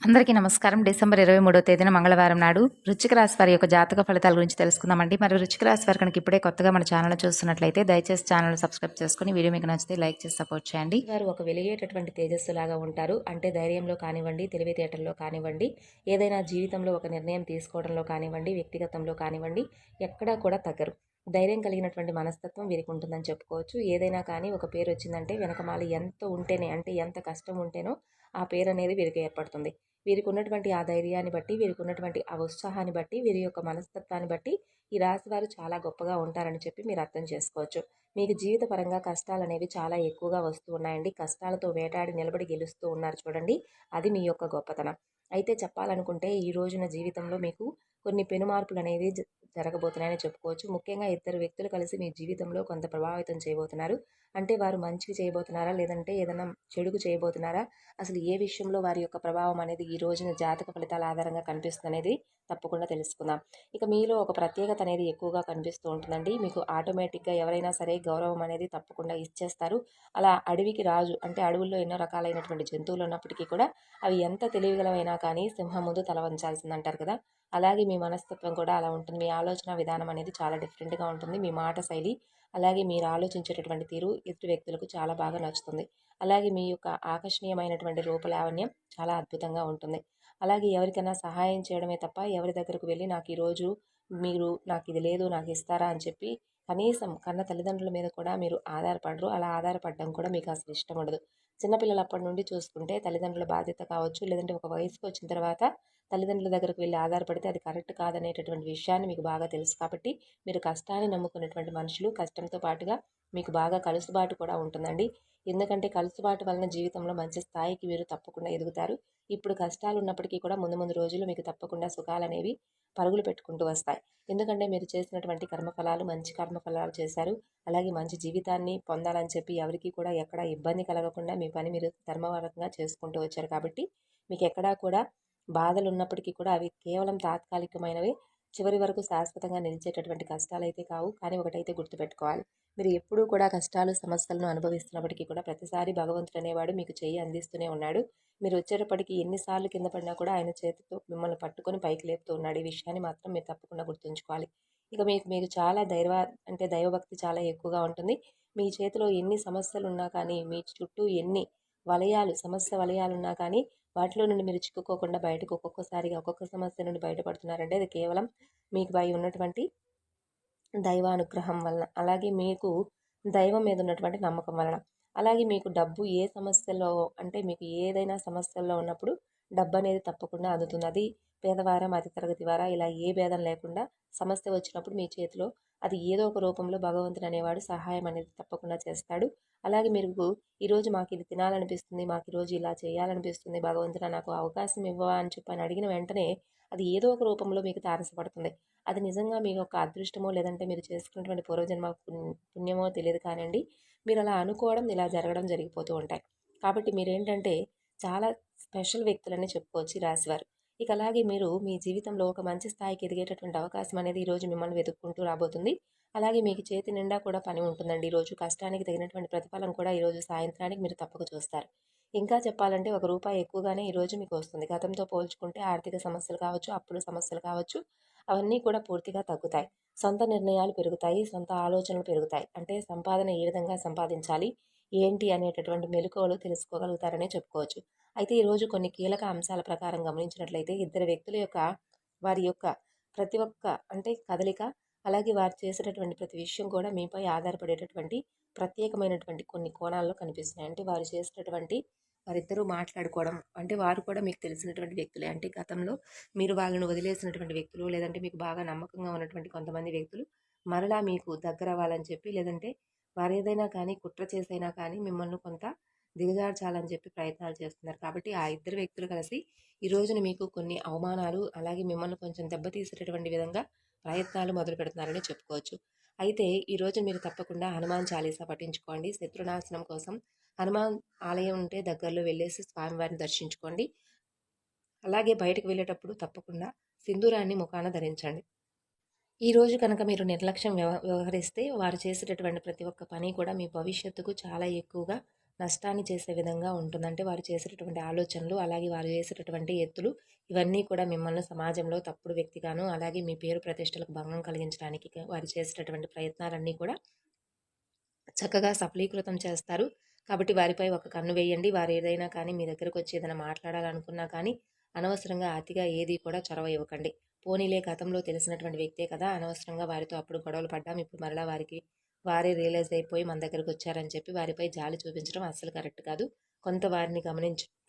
అందరికీ నమస్కారం. డిసెంబర్ 23వ తేదీన మంగళవారం నాడు వృశ్చిక రాశి వారి యొక్క జాతక ఫలితాల గురించి తెలుసుకుందామండి. మరి వృశ్చిక రాశి వారు కనుక ఇప్పుడే కొత్తగా మన ఛానల్ చూస్తున్నట్లయితే దయచేసి ఛానల్ సబ్స్క్రైబ్ చేసుకుని వీడియో మీకు నచ్చితే లైక్ చేసి సపోర్ట్ చేయండి. వారు ఒక వెలిగేటటువంటి తేజస్సు లాగా ఉంటారు. అంటే ధైర్యంలో కానివ్వండి, తెలివితేటల్లో కానివ్వండి, ఏదైనా జీవితంలో ఒక నిర్ణయం తీసుకోవడంలో కానివ్వండి, వ్యక్తిగతంలో కానివ్వండి, ఎక్కడా కూడా తగ్గరు. ధైర్యం కలిగినటువంటి మనస్తత్వం వీరికి ఉంటుందని చెప్పుకోవచ్చు. ఏదైనా కానీ ఒక పేరు వచ్చిందంటే వెనకమాల ఎంత ఉంటేనే, అంటే ఎంత కష్టం ఉంటేనో ఆ పేరు అనేది వీరికి ఏర్పడుతుంది. వీరికి ఉన్నటువంటి ఆ ధైర్యాన్ని బట్టి, వీరికి ఉన్నటువంటి ఆ ఉత్సాహాన్ని బట్టి, వీరి యొక్క మనస్తత్వాన్ని బట్టి ఈ రాశి వారు చాలా గొప్పగా ఉంటారని చెప్పి మీరు అర్థం చేసుకోవచ్చు. మీకు జీవిత పరంగా కష్టాలు అనేవి చాలా ఎక్కువగా వస్తూ ఉన్నాయండి. కష్టాలతో వేటాడి నిలబడి గెలుస్తూ ఉన్నారు చూడండి. అది మీ యొక్క గొప్పతనం. అయితే చెప్పాలనుకుంటే ఈ రోజున జీవితంలో మీకు కొన్ని పెనుమార్పులు అనేవి జరగబోతున్నాయని చెప్పుకోవచ్చు. ముఖ్యంగా ఇద్దరు వ్యక్తులు కలిసి మీ జీవితంలో కొంత ప్రభావితం చేయబోతున్నారు. అంటే వారు మంచికి చేయబోతున్నారా, లేదంటే ఏదైనా చెడుకు చేయబోతున్నారా, అసలు ఏ విషయంలో వారి యొక్క ప్రభావం అనేది ఈ రోజున జాతక ఫలితాల ఆధారంగా కనిపిస్తుంది అనేది తప్పకుండా తెలుసుకుందాం. ఇక మీలో ఒక ప్రత్యేకత అనేది ఎక్కువగా కనిపిస్తూ ఉంటుందండి. మీకు ఆటోమేటిక్గా ఎవరైనా సరే గౌరవం అనేది తప్పకుండా ఇచ్చేస్తారు. అలా అడవికి రాజు, అంటే అడవుల్లో ఎన్నో రకాలైనటువంటి జంతువులు ఉన్నప్పటికీ కూడా అవి ఎంత తెలివిగలవైనా కానీ సింహం ముందు తల వంచాల్సిందంటారు కదా. అలాగే మీ మనస్తత్వం కూడా అలా ఉంటుంది. మీ ఆలోచన విధానం అనేది చాలా డిఫరెంట్గా ఉంటుంది. మీ మాట శైలి, అలాగే మీరు ఆలోచించేటటువంటి తీరు ఎదుటి వ్యక్తులకు చాలా బాగా నచ్చుతుంది. అలాగే మీ యొక్క ఆకర్షణీయమైనటువంటి రూపలావణ్యం చాలా అద్భుతంగా ఉంటుంది. అలాగే ఎవరికైనా సహాయం చేయడమే తప్ప ఎవరి దగ్గరకు వెళ్ళి నాకు ఈరోజు మీరు నాకు ఇది లేదు, నాకు ఇస్తారా అని చెప్పి కనీసం కన్న తల్లిదండ్రుల మీద కూడా మీరు ఆధారపడరు. అలా ఆధారపడడం కూడా మీకు అసలు ఇష్టం ఉండదు. చిన్నపిల్లలప్పటి నుండి చూసుకుంటే తల్లిదండ్రుల బాధ్యత కావచ్చు, లేదంటే ఒక వయసుకు వచ్చిన తర్వాత తల్లిదండ్రుల దగ్గరకు వెళ్ళి ఆధారపడితే అది కరెక్ట్ కాదనేటటువంటి విషయాన్ని మీకు బాగా తెలుసు. కాబట్టి మీరు కష్టాన్ని నమ్ముకున్నటువంటి మనుషులు, కష్టంతో పాటుగా మీకు బాగా కలుసుబాటు కూడా ఉంటుందండి. ఎందుకంటే కలుసుబాటు వలన జీవితంలో మంచి స్థాయికి మీరు తప్పకుండా ఎదుగుతారు. ఇప్పుడు కష్టాలు ఉన్నప్పటికీ కూడా ముందు ముందు రోజుల్లో మీకు తప్పకుండా సుఖాలనేవి పరుగులు పెట్టుకుంటూ వస్తాయి. ఎందుకంటే మీరు చేసినటువంటి కర్మఫలాలు మంచి కర్మఫలాలు చేశారు. అలాగే మంచి జీవితాన్ని పొందాలని చెప్పి ఎవరికీ కూడా ఎక్కడ ఇబ్బంది కలగకుండా మీ పని మీరు ధర్మవరంగా చేసుకుంటూ వచ్చారు. కాబట్టి మీకు ఎక్కడా కూడా బాధలు ఉన్నప్పటికీ కూడా అవి కేవలం తాత్కాలికమైనవి. చివరి వరకు శాశ్వతంగా నిలిచేటటువంటి కష్టాలైతే కావు. కానీ ఒకటైతే గుర్తుపెట్టుకోవాలి, మీరు ఎప్పుడూ కూడా కష్టాలు సమస్యలను అనుభవిస్తున్నప్పటికీ కూడా ప్రతిసారి భగవంతుడు అనేవాడు మీకు చెయ్యి అందిస్తూనే ఉన్నాడు. మీరు వచ్చేటప్పటికి ఎన్నిసార్లు కింద పడినా కూడా ఆయన చేతితో మిమ్మల్ని పట్టుకొని పైకి లేపుతూ ఉన్నాడు. ఈ విషయాన్ని మాత్రం మీరు తప్పకుండా గుర్తుంచుకోవాలి. ఇక మీకు చాలా దైవభక్తి చాలా ఎక్కువగా ఉంటుంది. మీ చేతిలో ఎన్ని సమస్యలు ఉన్నా కానీ, మీ చుట్టూ ఎన్ని సమస్య వలయాలు ఉన్నా కానీ వాటిలో నుండి మీరు చిక్కుకోకుండా బయటకు ఒక్కొక్కసారిగా ఒక్కొక్క సమస్య నుండి బయటపడుతున్నారంటే అది కేవలం మీకు పై ఉన్నటువంటి దైవానుగ్రహం వలన, అలాగే మీకు దైవం మీద ఉన్నటువంటి నమ్మకం వలన. అలాగే మీకు డబ్బు ఏ సమస్యలో, అంటే మీకు ఏదైనా సమస్యల్లో ఉన్నప్పుడు డబ్బు అనేది తప్పకుండా అందుతుంది. అది పేదవారా, మధ్యతరగతి వారా, ఇలా ఏ భేదం లేకుండా సమస్య వచ్చినప్పుడు మీ చేతిలో అది ఏదో ఒక రూపంలో భగవంతుడు అనేవాడు సహాయం అనేది తప్పకుండా చేస్తాడు. అలాగే మీరు ఈరోజు మాకు ఇది తినాలనిపిస్తుంది, మాకు ఈరోజు ఇలా చేయాలనిపిస్తుంది, భగవంతుడా నాకు అవకాశం ఇవ్వవా అని చెప్పి అడిగిన వెంటనే అది ఏదో ఒక రూపంలో మీకు తారసపడుతుంది. అది నిజంగా మీ యొక్క అదృష్టమో, లేదంటే మీరు చేసుకున్నటువంటి పూర్వజన్మ పుణ్యమో తెలియదు కానివ్వండి, మీరు అలా అనుకోవడం, ఇలా జరగడం జరిగిపోతూ ఉంటాయి. కాబట్టి మీరేంటంటే చాలా స్పెషల్ వ్యక్తులని చెప్పుకోవచ్చు ఈ రాశివారు. ఇక అలాగే మీరు మీ జీవితంలో ఒక మంచి స్థాయికి ఎదిగేటటువంటి అవకాశం అనేది ఈరోజు మిమ్మల్ని వెతుక్కుంటూ రాబోతుంది. అలాగే మీకు చేతి నిండా కూడా పని ఉంటుందండి. ఈరోజు కష్టానికి తగినటువంటి ప్రతిఫలం కూడా ఈరోజు సాయంత్రానికి మీరు తప్పక చూస్తారు. ఇంకా చెప్పాలంటే రూ. 1 ఎక్కువగానే ఈరోజు మీకు వస్తుంది. గతంతో పోల్చుకుంటే ఆర్థిక సమస్యలు కావచ్చు, అప్పుల సమస్యలు కావచ్చు, అవన్నీ కూడా పూర్తిగా తగ్గుతాయి. సొంత నిర్ణయాలు పెరుగుతాయి, సొంత ఆలోచనలు పెరుగుతాయి. అంటే సంపాదన ఏ విధంగా సంపాదించాలి, ఏంటి అనేటటువంటి మెలకువలు తెలుసుకోగలుగుతారనే చెప్పుకోవచ్చు. అయితే ఈరోజు కొన్ని కీలక అంశాల ప్రకారం గమనించినట్లయితే ఇద్దరు వ్యక్తుల యొక్క వారి యొక్క ప్రతి ఒక్క కదలిక, అలాగే వారు చేసేటటువంటి ప్రతి విషయం కూడా మీపై ఆధారపడేటటువంటి ప్రత్యేకమైనటువంటి కొన్ని కోణాల్లో కనిపిస్తున్నాయి. అంటే వారు చేసేటటువంటి వారిద్దరూ మాట్లాడుకోవడం, అంటే వారు కూడా మీకు తెలిసినటువంటి వ్యక్తులే. అంటే గతంలో మీరు వాళ్ళను వదిలేసినటువంటి వ్యక్తులు, లేదంటే మీకు బాగా నమ్మకంగా ఉన్నటువంటి కొంతమంది వ్యక్తులు మరలా మీకు దగ్గర అవ్వాలని చెప్పి, లేదంటే వారు ఏదైనా కానీ కుట్ర చేసైనా కానీ మిమ్మల్ని కొంత దిగజార్చాలని చెప్పి ప్రయత్నాలు చేస్తున్నారు. కాబట్టి ఆ ఇద్దరు వ్యక్తులు కలిసి ఈ రోజున మీకు కొన్ని అవమానాలు, అలాగే మిమ్మల్ని కొంచెం దెబ్బతీసేటటువంటి విధంగా ప్రయత్నాలు మొదలు పెడుతున్నారని చెప్పుకోవచ్చు. అయితే ఈరోజు మీరు తప్పకుండా హనుమాన్ చాలీసా పఠించుకోండి. శత్రునాశనం కోసం హనుమాన్ ఆలయం ఉంటే దగ్గరలో వెళ్ళేసి స్వామివారిని దర్శించుకోండి. అలాగే బయటకు వెళ్ళేటప్పుడు తప్పకుండా సింధూరాన్ని ముఖాన ధరించండి. ఈరోజు కనుక మీరు నిర్లక్ష్యం వ్యవహరిస్తే వారు చేసేటటువంటి ప్రతి ఒక్క పని కూడా మీ భవిష్యత్తుకు చాలా ఎక్కువగా నష్టాన్ని చేసే విధంగా ఉంటుంది. అంటే వారు చేసేటటువంటి ఆలోచనలు, అలాగే వారు చేసేటటువంటి ఎత్తులు ఇవన్నీ కూడా మిమ్మల్ని సమాజంలో తప్పుడు వ్యక్తిగాను, అలాగే మీ పేరు ప్రతిష్టలకు భంగం కలిగించడానికి వారు చేసేటటువంటి ప్రయత్నాలన్నీ కూడా చక్కగా సఫలీకృతం చేస్తారు. కాబట్టి వారిపై ఒక కన్ను వేయండి. వారు ఏదైనా కానీ మీ దగ్గరకు వచ్చి ఏదైనా మాట్లాడాలనుకున్నా కానీ అనవసరంగా అతిగా ఏది కూడా చొరవ ఇవ్వకండి. పోనీలే గతంలో తెలిసినటువంటి వ్యక్తే కదా, అనవసరంగా వారితో అప్పుడు గొడవలు పడ్డాం, ఇప్పుడు మరలా వారే రియలైజ్ అయిపోయి మన దగ్గరకు వచ్చారని చెప్పి వారిపై జాలి చూపించడం అస్సలు కరెక్ట్ కాదు. కొంత వారిని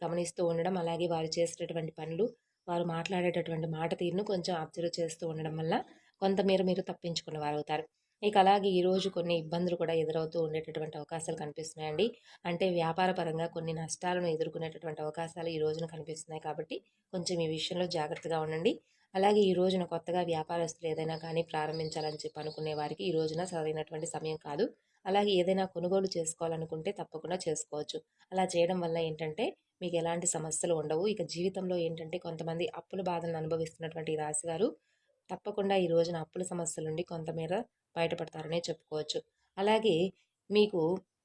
గమనిస్తూ ఉండడం, అలాగే వారు చేసేటటువంటి పనులు, వారు మాట్లాడేటటువంటి మాట తీరును కొంచెం అబ్జర్వ్ చేస్తూ ఉండడం వల్ల కొంతమేర మీరు తప్పించుకున్న వారు అవుతారు. ఇక అలాగే ఈరోజు కొన్ని ఇబ్బందులు కూడా ఎదురవుతూ ఉండేటటువంటి అవకాశాలు కనిపిస్తున్నాయండి. అంటే వ్యాపార పరంగా కొన్ని నష్టాలను ఎదుర్కొనేటటువంటి అవకాశాలు ఈ రోజున కనిపిస్తున్నాయి. కాబట్టి కొంచెం ఈ విషయంలో జాగ్రత్తగా ఉండండి. అలాగే ఈ రోజున కొత్తగా వ్యాపారస్తులు ఏదైనా కానీ ప్రారంభించాలని చెప్పి అనుకునే వారికి ఈ రోజున సరైనటువంటి సమయం కాదు. అలాగే ఏదైనా కొనుగోలు చేసుకోవాలనుకుంటే తప్పకుండా చేసుకోవచ్చు. అలా చేయడం వల్ల ఏంటంటే మీకు ఎలాంటి సమస్యలు ఉండవు. ఇక జీవితంలో ఏంటంటే కొంతమంది అప్పుల బాధలను అనుభవిస్తున్నటువంటి ఈ రాశివారు తప్పకుండా ఈ రోజున అప్పుల సమస్యల నుండి కొంతమేర బయటపడతారనే చెప్పుకోవచ్చు. అలాగే మీకు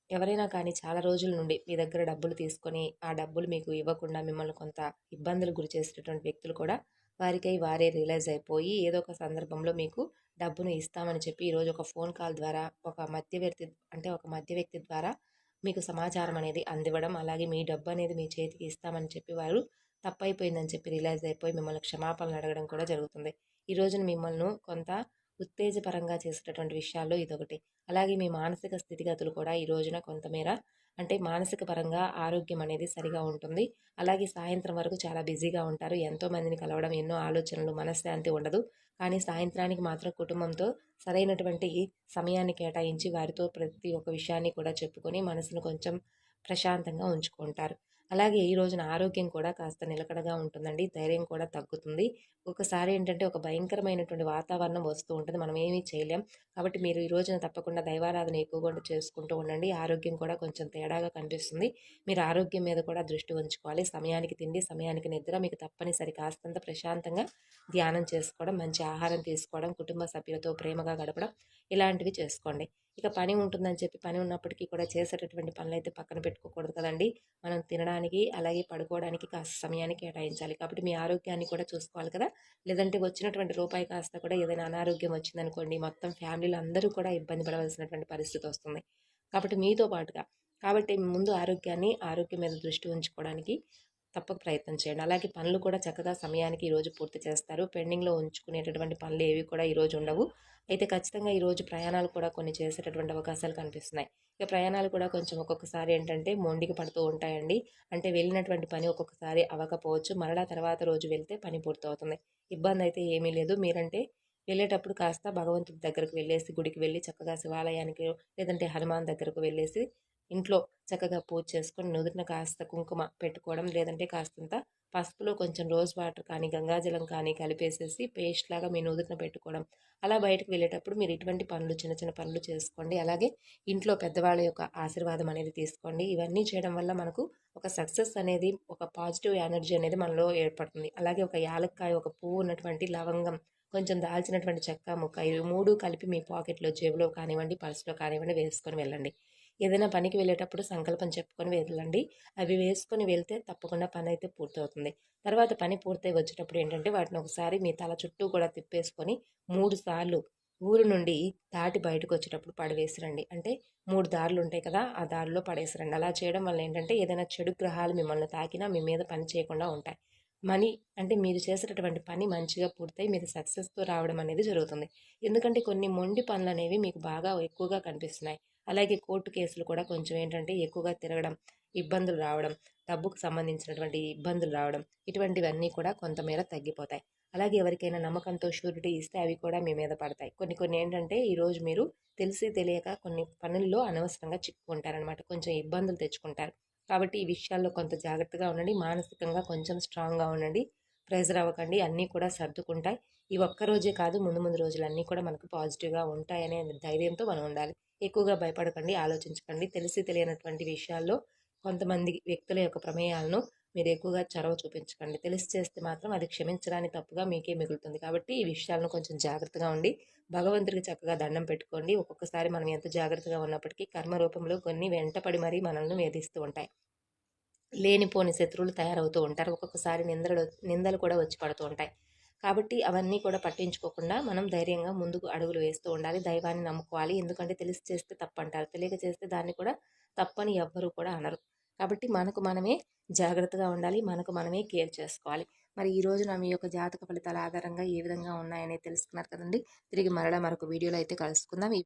ఎవరైనా కానీ చాలా రోజుల నుండి మీ దగ్గర డబ్బులు తీసుకొని ఆ డబ్బులు మీకు ఇవ్వకుండా మిమ్మల్ని కొంత ఇబ్బందులు గురి చేసేటటువంటి వ్యక్తులు కూడా వారికై వారే రియలైజ్ అయిపోయి ఏదో ఒక సందర్భంలో మీకు డబ్బును ఇస్తామని చెప్పి ఈరోజు ఒక ఫోన్ కాల్ ద్వారా ఒక మధ్య వ్యక్తి ద్వారా మీకు సమాచారం అనేది అందివ్వడం, అలాగే మీ డబ్బు అనేది మీ చేతికి ఇస్తామని చెప్పి వారు తప్పైపోయిందని చెప్పి రియలైజ్ అయిపోయి మిమ్మల్ని క్షమాపణలు అడగడం కూడా జరుగుతుంది. ఈ రోజున మిమ్మల్ని కొంత ఉత్తేజపరంగా చేసేటటువంటి విషయాల్లో ఇదొకటి. అలాగే మీ మానసిక స్థితిగతులు కూడా ఈ రోజున కొంతమేర అంటే మానసిక పరంగా ఆరోగ్యం అనేది సరిగా ఉంటుంది. అలాగే సాయంత్రం వరకు చాలా బిజీగా ఉంటారు. ఎంతో మందిని కలవడం, ఎన్నో ఆలోచనలు, మనశ్శాంతి ఉండదు. కానీ సాయంత్రానికి మాత్రం కుటుంబంతో సరైనటువంటి సమయాన్ని కేటాయించి వారితో ప్రతి ఒక్క విషయాన్ని కూడా చెప్పుకొని మనసును కొంచెం ప్రశాంతంగా ఉంచుకుంటారు. అలాగే ఈ రోజున ఆరోగ్యం కూడా కాస్త నిలకడగా ఉంటుందండి. ధైర్యం కూడా తగ్గుతుంది. ఒకసారి ఏంటంటే ఒక భయంకరమైనటువంటి వాతావరణం వస్తూ ఉంటుంది. మనం ఏమీ చేయలేం. కాబట్టి మీరు ఈ రోజున తప్పకుండా దైవారాధన ఎక్కువగా చేసుకుంటూ ఉండండి. ఆరోగ్యం కూడా కొంచెం తేడాగా కనిపిస్తుంది. మీరు ఆరోగ్యం మీద కూడా దృష్టి ఉంచుకోవాలి. సమయానికి తిండి, సమయానికి నిద్ర, మీకు తప్పనిసరి కాస్తంత ప్రశాంతంగా ధ్యానం చేసుకోవడం, మంచి ఆహారం తీసుకోవడం, కుటుంబ సభ్యులతో ప్రేమగా గడపడం ఇలాంటివి చేసుకోండి. ఇక పని ఉంటుందని చెప్పి పని ఉన్నప్పటికీ కూడా చేసేటటువంటి పనులైతే పక్కన పెట్టుకోకూడదు కదండీ. మనం తినడానికి, అలాగే పడుకోవడానికి కాస్త సమయాన్ని కేటాయించాలి. కాబట్టి మీ ఆరోగ్యాన్ని కూడా చూసుకోవాలి కదా. లేదంటే వచ్చినటువంటి రూపాయి కాస్త కూడా ఏదైనా అనారోగ్యం వచ్చిందనుకోండి, మొత్తం ఫ్యామిలీలో అందరూ కూడా ఇబ్బంది పడవలసినటువంటి పరిస్థితి వస్తుంది. కాబట్టి మీతో పాటుగా కాబట్టి ముందు ఆరోగ్యం మీద దృష్టి ఉంచుకోవడానికి తప్పక ప్రయత్నం చేయండి. అలాగే పనులు కూడా చక్కగా సమయానికి ఈరోజు పూర్తి చేస్తారు. పెండింగ్లో ఉంచుకునేటటువంటి పనులు ఏవి కూడా ఈరోజు ఉండవు. అయితే ఖచ్చితంగా ఈరోజు ప్రయాణాలు కూడా కొన్ని చేసేటటువంటి అవకాశాలు కనిపిస్తున్నాయి. ఇక ప్రయాణాలు కూడా కొంచెం ఒక్కొక్కసారి ఏంటంటే మొండికి పడుతూ ఉంటాయండి. అంటే వెళ్ళినటువంటి పని ఒక్కొక్కసారి అవ్వకపోవచ్చు. మరలా తర్వాత రోజు వెళ్తే పని పూర్తవుతుంది. ఇబ్బంది అయితే ఏమీ లేదు. మీరంటే వెళ్ళేటప్పుడు కాస్త భగవంతుడి దగ్గరకు వెళ్ళేసి, గుడికి వెళ్ళి చక్కగా శివాలయానికి లేదంటే హనుమాన్ దగ్గరకు వెళ్ళేసి ఇంట్లో చక్కగా పూజ చేసుకొని నుదుటిన కాస్త కుంకుమ పెట్టుకోవడం, లేదంటే కాస్తంత పసుపులో కొంచెం రోజ్ వాటర్ కానీ గంగాజలం కానీ కలిపేసేసి పేస్ట్ లాగా మీ నుదుటిన పెట్టుకోవడం. అలా బయటకు వెళ్ళేటప్పుడు మీరు ఇటువంటి పనులు చిన్న చిన్న పనులు చేసుకోండి. అలాగే ఇంట్లో పెద్దవాళ్ళ యొక్క ఆశీర్వాదం అనేది తీసుకోండి. ఇవన్నీ చేయడం వల్ల మనకు ఒక సక్సెస్ అనేది, ఒక పాజిటివ్ ఎనర్జీ అనేది మనలో ఏర్పడుతుంది. అలాగే ఒక యాలక్కాయ, ఒక పువ్వు ఉన్నటువంటి లవంగం, కొంచెం దాల్చినటువంటి చెక్క ముక్క, ఇవి 3 కలిపి మీ పాకెట్లో, జేబులో కానివ్వండి, పర్సులో కానివ్వండి వేసుకొని వెళ్ళండి. ఏదైనా పనికి వెళ్ళేటప్పుడు సంకల్పం చెప్పుకొని వెళ్ళండి. అవి వేసుకొని వెళ్తే తప్పకుండా పని అయితే పూర్తవుతుంది. తర్వాత పని పూర్తయి వచ్చేటప్పుడు ఏంటంటే వాటిని ఒకసారి మీ తల చుట్టూ కూడా తిప్పేసుకొని 3 సార్లు ఊరు నుండి దాటి బయటకు వచ్చేటప్పుడు పడవేసిరండి. అంటే 3 దారులు ఉంటాయి కదా, ఆ దారిలో పడేసిరండి. అలా చేయడం వల్ల ఏంటంటే ఏదైనా చెడు గ్రహాలు మిమ్మల్ని తాకినా మీ మీద పని చేయకుండా ఉంటాయి. మనీ అంటే మీరు చేసేటటువంటి పని మంచిగా పూర్తయి మీరు సక్సెస్తో రావడం అనేది జరుగుతుంది. ఎందుకంటే కొన్ని మొండి పనులు అనేవి మీకు బాగా ఎక్కువగా కనిపిస్తున్నాయి. అలాగే కోర్టు కేసులు కూడా కొంచెం ఏంటంటే ఎక్కువగా తిరగడం, ఇబ్బందులు రావడం, డబ్బుకు సంబంధించినటువంటి ఇబ్బందులు రావడం, ఇటువంటివన్నీ కూడా కొంతమేర తగ్గిపోతాయి. అలాగే ఎవరికైనా నమ్మకంతో షూరిటీ ఇస్తే అవి కూడా మీ మీద పడతాయి. కొన్ని ఏంటంటే ఈరోజు మీరు తెలిసి తెలియక కొన్ని పనుల్లో అనవసరంగా చిక్కుకుంటారనమాట. కొంచెం ఇబ్బందులు తెచ్చుకుంటారు. కాబట్టి ఈ విషయాల్లో కొంత జాగ్రత్తగా ఉండండి. మానసికంగా కొంచెం స్ట్రాంగ్గా ఉండండి. ప్రెజర్ అవ్వకండి. అన్నీ కూడా సర్దుకుంటాయి. ఈ ఒక్క రోజే కాదు, ముందు ముందు రోజులన్నీ కూడా మనకు పాజిటివ్గా ఉంటాయనే ధైర్యంతో మనం ఉండాలి. ఎక్కువగా భయపడకండి, ఆలోచించకండి. తెలిసి తెలియనటువంటి విషయాల్లో కొంతమంది వ్యక్తుల యొక్క ప్రమేయాలను మీరు ఎక్కువగా చొరవ చూపించకండి. తెలిసి చేస్తే మాత్రం అది క్షమించరాని తప్పుగా మీకే మిగులుతుంది. కాబట్టి ఈ విషయాలను కొంచెం జాగ్రత్తగా ఉండి భగవంతుడికి చక్కగా దండం పెట్టుకోండి. ఒక్కొక్కసారి మనం ఎంత జాగ్రత్తగా ఉన్నప్పటికీ కర్మ రూపంలో కొన్ని వెంటపడి మరీ మనల్ని వేధిస్తూ ఉంటాయి. లేనిపోని శత్రువులు తయారవుతూ ఉంటారు. ఒక్కొక్కసారి నిందలు కూడా వచ్చి పడుతూ ఉంటాయి. కాబట్టి అవన్నీ కూడా పట్టించుకోకుండా మనం ధైర్యంగా ముందుకు అడుగులు వేస్తూ ఉండాలి. దైవాన్ని నమ్ముకోవాలి. ఎందుకంటే తెలిసి చేస్తే తప్పంటారు. తెలియక చేస్తే దాన్ని కూడా తప్పని ఎవ్వరూ కూడా అనరు. కాబట్టి మనకు మనమే జాగ్రత్తగా ఉండాలి. మనకు మనమే కేర్ చేసుకోవాలి. మరి ఈ రోజున మీ యొక్క జాతక ఫలితాల ఆధారంగా ఏ విధంగా ఉన్నాయనేది తెలుసుకున్నారు కదండి. తిరిగి మరలా మరొక వీడియోలో అయితే కలుసుకుందాం.